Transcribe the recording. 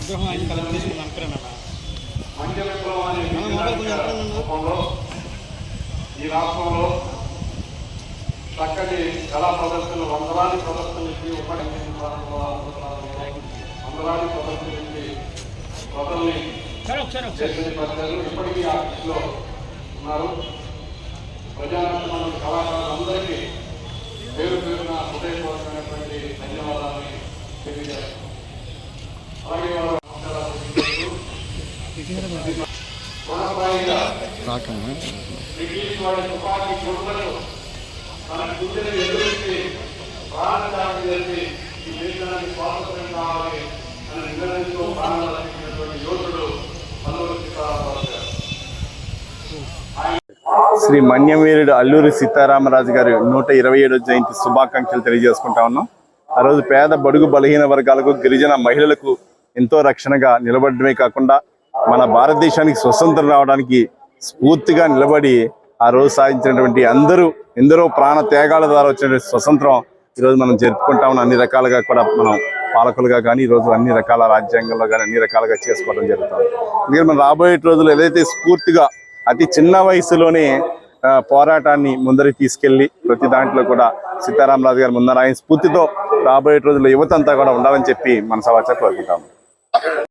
విగ్రహం ఆయన కలెక్ట్ చేసుకుని అనుకున్నాను. ఈ రాష్ట్రంలో చక్కటి కళా ప్రదర్శనలు వందలాది ప్రదర్శనలు ఇచ్చి వందలాది ప్రదర్శనలు ఇచ్చి ప్రజల్ని ప్రజలు ఇప్పటికీ ఆ స్థితిలో ఉన్నారు. ప్రజానందమైన కళాకారులందరికీ పేరు పేరున హృదయపూర్వకమైనటువంటి ధన్యవాదాలని తెలియజేస్తాం. అలాగే బ్రిటిష్ వాడి తుపాకీ గుర్తులను తన గుండెను ఎదురించి ప్రాణత్యాగం చేసి ఈ దేశానికి స్వాతంత్ర్యం కావాలి అని నిర్ణయంతో ప్రాణాలు రక్షించినటువంటి యోధుడు అల్లూరి సీతారామరాజు గారు. శ్రీ మన్యవీరుడు అల్లూరి సీతారామరాజు గారి 127వ జయంతి శుభాకాంక్షలు తెలియజేసుకుంటా ఉన్నాం. ఆ రోజు పేద బడుగు బలహీన వర్గాలకు గిరిజన మహిళలకు ఎంతో రక్షణగా నిలబడమే కాకుండా మన భారతదేశానికి స్వతంత్రం రావడానికి స్ఫూర్తిగా నిలబడి ఆ రోజు సాధించినటువంటి ఎందరో ప్రాణ త్యాగాల ద్వారా వచ్చినటువంటి స్వతంత్రం ఈరోజు మనం జరుపుకుంటా ఉన్నాం. అన్ని రకాలుగా కూడా మనం పాలకులుగా కానీ ఈరోజు అన్ని రకాల రాజ్యాంగంలో కానీ అన్ని రకాలుగా చేసుకోవడం జరుగుతుంది. ఎందుకంటే మనం రాబోయే రోజులు ఏదైతే స్ఫూర్తిగా అతి చిన్న వయసులోనే పోరాటాన్ని ముందరికి తీసుకెళ్లి ప్రతి దాంట్లో కూడా సీతారామరాజు గారు ముందర ఆయన స్ఫూర్తితో రాబోయే రోజుల్లో యువత అంతా కూడా ఉండాలని చెప్పి మన సమాచారం కోరుకుంటాము.